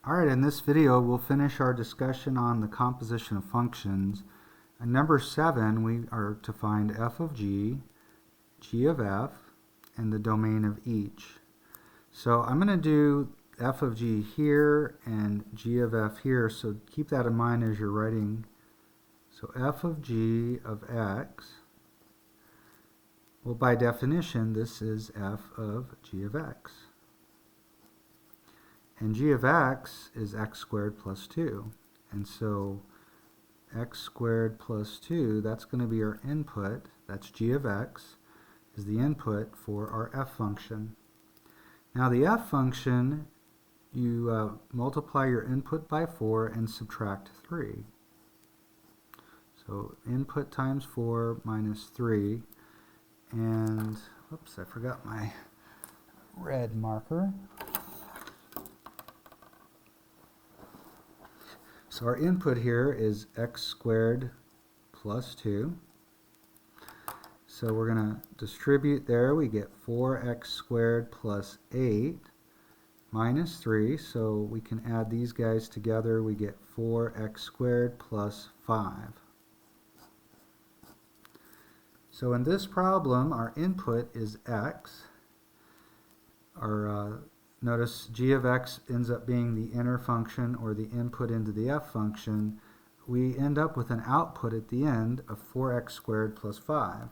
Alright, in this video we'll finish our discussion on the composition of functions. And number 7, we are to find f of g, g of f, and the domain of each. So I'm going to do f of g here and g of f here, so keep that in mind as you're writing. So f of g of x, well, by definition this is f of g of x. And g of x is x squared plus 2. And so x squared plus 2, that's going to be our input. That's g of x, is the input for our f function. Now the f function, you multiply your input by 4 and subtract 3. So input times 4 minus 3. And, oops, I forgot my red marker. So our input here is x squared plus 2. So we're going to distribute there. We get 4x squared plus 8 minus 3. So we can add these guys together. We get 4x squared plus 5. So in this problem, our input is x. Notice g of x ends up being the inner function or the input into the f function. We end up with an output at the end of 4x squared plus 5.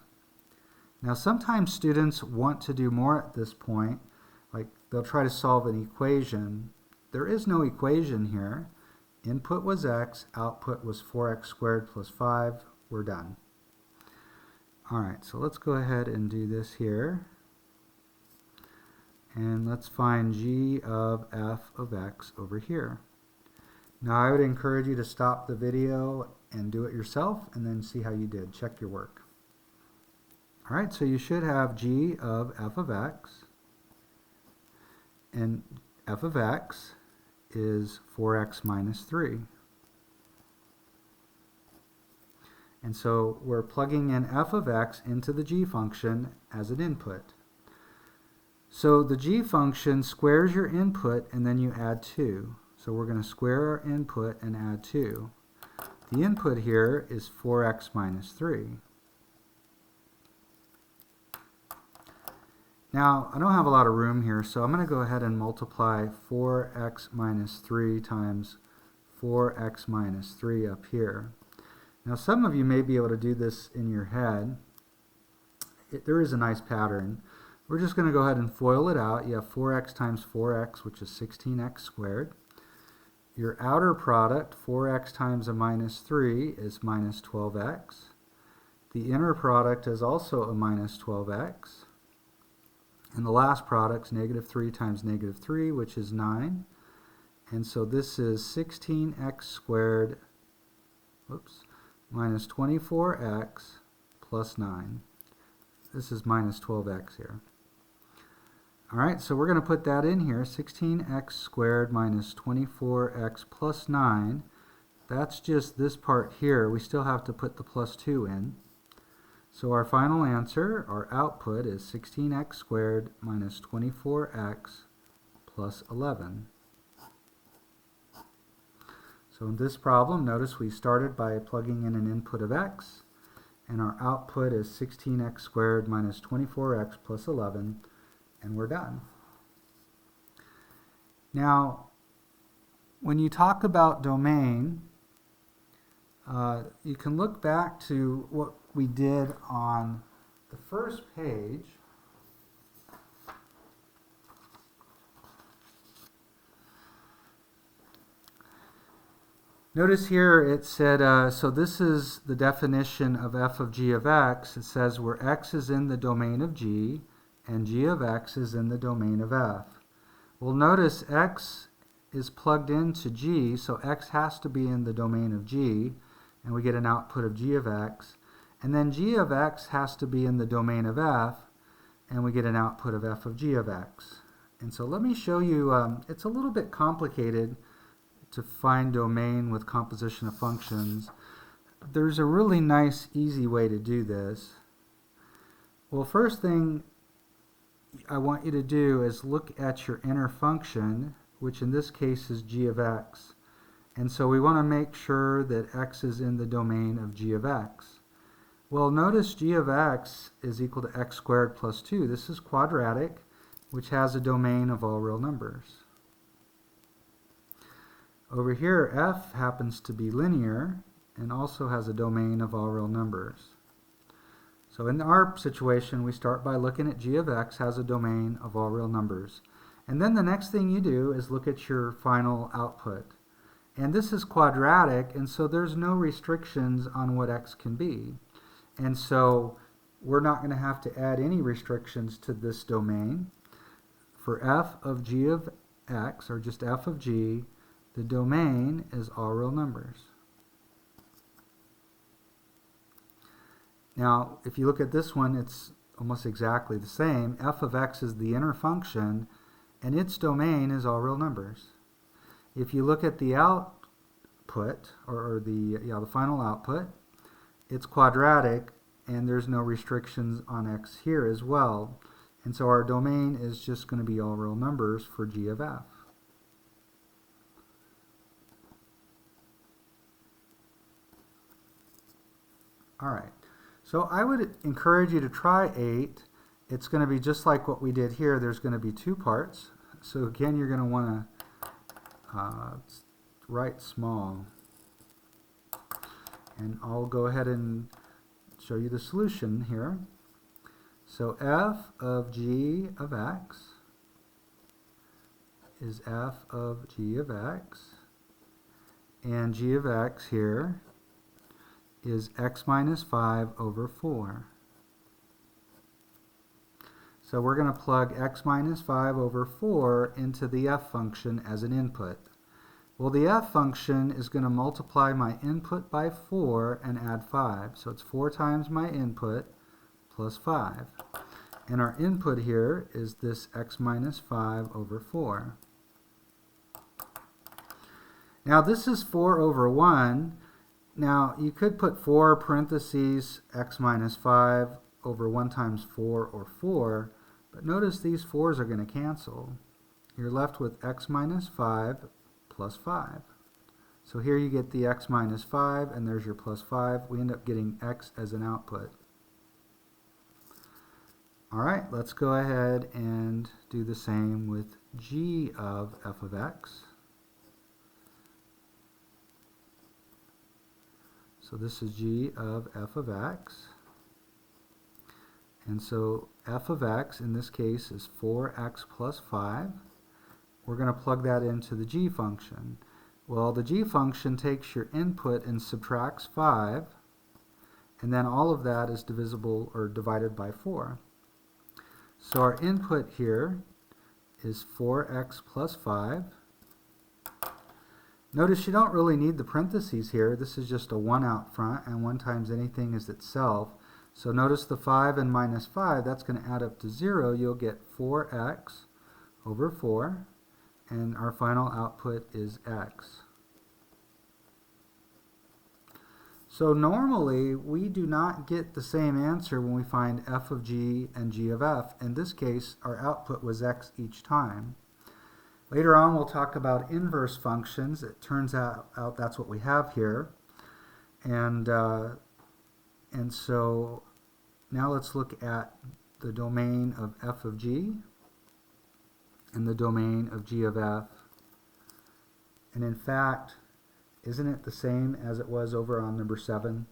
Now sometimes students want to do more at this point, like they'll try to solve an equation. There is no equation here. Input was x, output was 4x squared plus 5. We're done. Alright, so let's go ahead and do this here. And let's find g of f of x over here. Now I would encourage you to stop the video and do it yourself and then see how you did. Check your work. Alright, so you should have g of f of x. And f of x is 4x minus 3. And so we're plugging in f of x into the g function as an input. So the g function squares your input and then you add 2. So we're going to square our input and add 2. The input here is 4x minus 3. Now I don't have a lot of room here, so I'm going to go ahead and multiply 4x minus 3 times 4x minus 3 up here. Now some of you may be able to do this in your head. There is a nice pattern. We're just going to go ahead and FOIL it out. You have 4x times 4x, which is 16x squared. Your outer product, 4x times a minus 3, is minus 12x. The inner product is also a minus 12x. And the last product is negative 3 times negative 3, which is 9. And so this is 16x squared, minus 24x plus 9. This is minus 12x here. Alright, so we're going to put that in here, 16x squared minus 24x plus 9. That's just this part here. We still have to put the plus 2 in. So our final answer, our output, is 16x squared minus 24x plus 11. So in this problem, notice we started by plugging in an input of x, and our output is 16x squared minus 24x plus 11. And we're done. Now, when you talk about domain, you can look back to what we did on the first page. Notice here it said, so this is the definition of f of g of x. It says where x is in the domain of g, and g of x is in the domain of f. Well, notice x is plugged into g, so x has to be in the domain of g, and we get an output of g of x. And then g of x has to be in the domain of f, and we get an output of f of g of x. And so let me show you, it's a little bit complicated to find domain with composition of functions. There's a really nice, easy way to do this. Well, first thing I want you to do is look at your inner function, which in this case is g of x. And so we want to make sure that x is in the domain of g of x. Well, notice g of x is equal to x squared plus 2. This is quadratic, which has a domain of all real numbers. Over here, f happens to be linear and also has a domain of all real numbers. So in our situation, we start by looking at g of x has a domain of all real numbers. And then the next thing you do is look at your final output. And this is quadratic, and so there's no restrictions on what x can be. And so we're not going to have to add any restrictions to this domain. For f of g of x, or just f of g, the domain is all real numbers. Now, if you look at this one, it's almost exactly the same. F of x is the inner function, and its domain is all real numbers. If you look at the output, or the final output, it's quadratic, and there's no restrictions on x here as well. And so our domain is just going to be all real numbers for g of f. All right. So I would encourage you to try 8. It's going to be just like what we did here. There's going to be 2 parts. So again, you're going to want to write small. And I'll go ahead and show you the solution here. So f of g of x is f of g of x. And g of x here is x minus 5 over 4. So we're going to plug x minus 5 over 4 into the f function as an input. Well, the f function is going to multiply my input by 4 and add 5. So it's 4 times my input plus 5. And our input here is this x minus 5 over 4. Now this is 4 over 1. Now you could put 4 parentheses x minus 5 over 1 times 4 or 4, but notice these 4's are going to cancel. You're left with x minus 5 plus 5. So here you get the x minus 5, and there's your plus 5. We end up getting x as an output. All right, let's go ahead and do the same with g of f of x. So this is g of f of x. And so f of x in this case is 4x plus 5. We're going to plug that into the g function. Well, the g function takes your input and subtracts 5, and then all of that is divisible or divided by 4. So our input here is 4x plus 5. Notice you don't really need the parentheses here. This is just a 1 out front, and 1 times anything is itself. So notice the 5 and minus 5, that's going to add up to 0. You'll get 4x over 4, and our final output is x. So normally, we do not get the same answer when we find f of g and g of f. In this case, our output was x each time. Later on, we'll talk about inverse functions. It turns out that's what we have here. And so now let's look at the domain of f of g and the domain of g of f. And in fact, isn't it the same as it was over on number 7?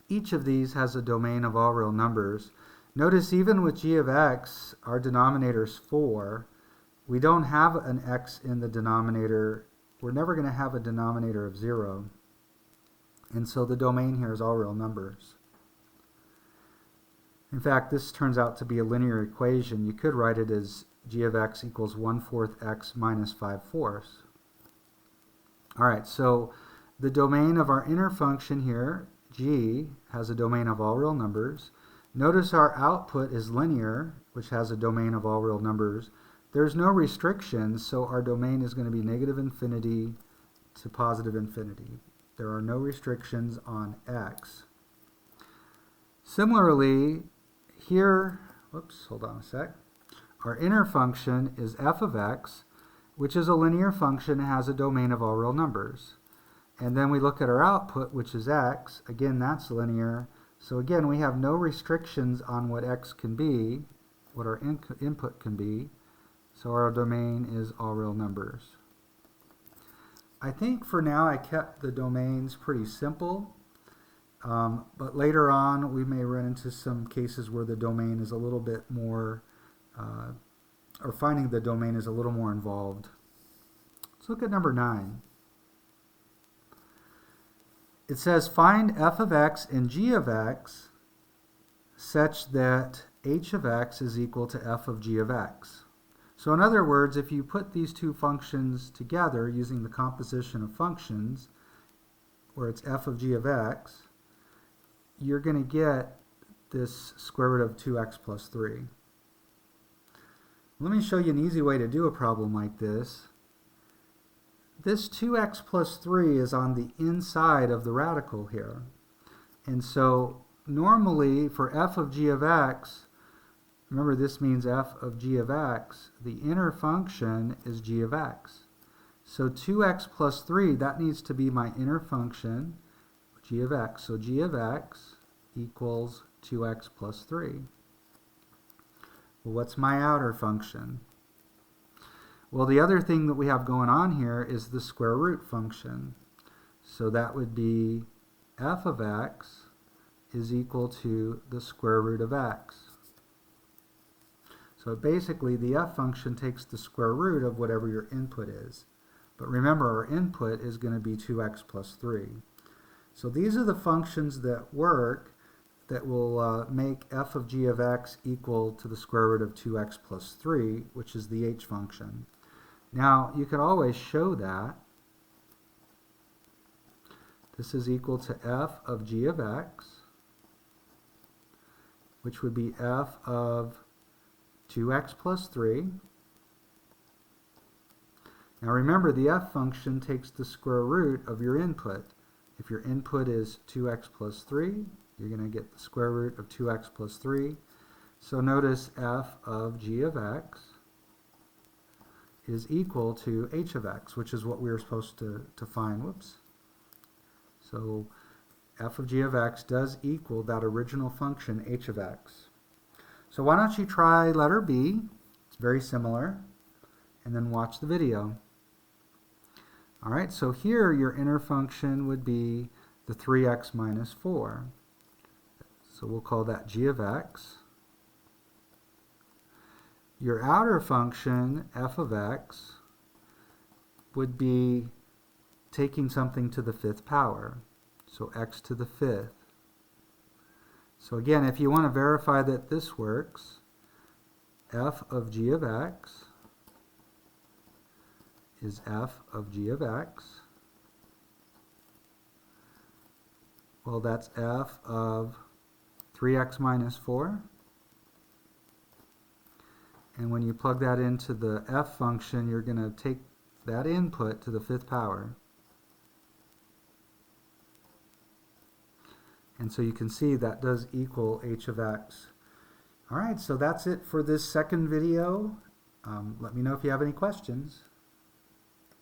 Each of these has a domain of all real numbers. Notice even with g of x, our denominator is 4. We don't have an x in the denominator. We're never going to have a denominator of 0. And so the domain here is all real numbers. In fact, this turns out to be a linear equation. You could write it as g of x equals 1/4 x minus 5/4. All right, so the domain of our inner function here, g, has a domain of all real numbers. Notice our output is linear, which has a domain of all real numbers. There's no restrictions, so our domain is going to be negative infinity to positive infinity. There are no restrictions on x. Similarly, here, whoops, hold on a sec. Our inner function is f of x, which is a linear function and has a domain of all real numbers. And then we look at our output, which is x. Again, that's linear. So again, we have no restrictions on what x can be, what our input can be. So our domain is all real numbers. I think for now I kept the domains pretty simple. But later on, we may run into some cases where the domain is a little bit more, or finding the domain is a little more involved. Let's look at number 9. It says find f of x and g of x such that h of x is equal to f of g of x. So in other words, if you put these two functions together using the composition of functions, where it's f of g of x, you're going to get this square root of 2x plus 3. Let me show you an easy way to do a problem like this. This 2x plus 3 is on the inside of the radical here. And so normally for f of g of x, remember this means f of g of x, the inner function is g of x. So 2x plus 3, that needs to be my inner function, g of x. So g of x equals 2x plus 3. Well, what's my outer function? Well, the other thing that we have going on here is the square root function. So that would be f of x is equal to the square root of x. So basically the f function takes the square root of whatever your input is. But remember, our input is going to be 2x plus 3. So these are the functions that work that will make f of g of x equal to the square root of 2x plus 3, which is the h function. Now, you could always show that this is equal to f of g of x, which would be f of 2x plus 3. Now remember, the f function takes the square root of your input. If your input is 2x plus 3, you're going to get the square root of 2x plus 3. So notice f of g of x is equal to h of x, which is what we were supposed to find. Whoops. So f of g of x does equal that original function h of x. So why don't you try letter B? It's very similar. And then watch the video. All right, so here your inner function would be the 3x minus 4. So we'll call that g of x. Your outer function, f of x, would be taking something to the 5th power. So x to the 5th. So again, if you want to verify that this works, f of g of x is f of g of x. Well, that's f of 3x minus 4. And when you plug that into the f function, you're going to take that input to the 5th power. And so you can see that does equal h of x. All right, so that's it for this second video. Let me know if you have any questions.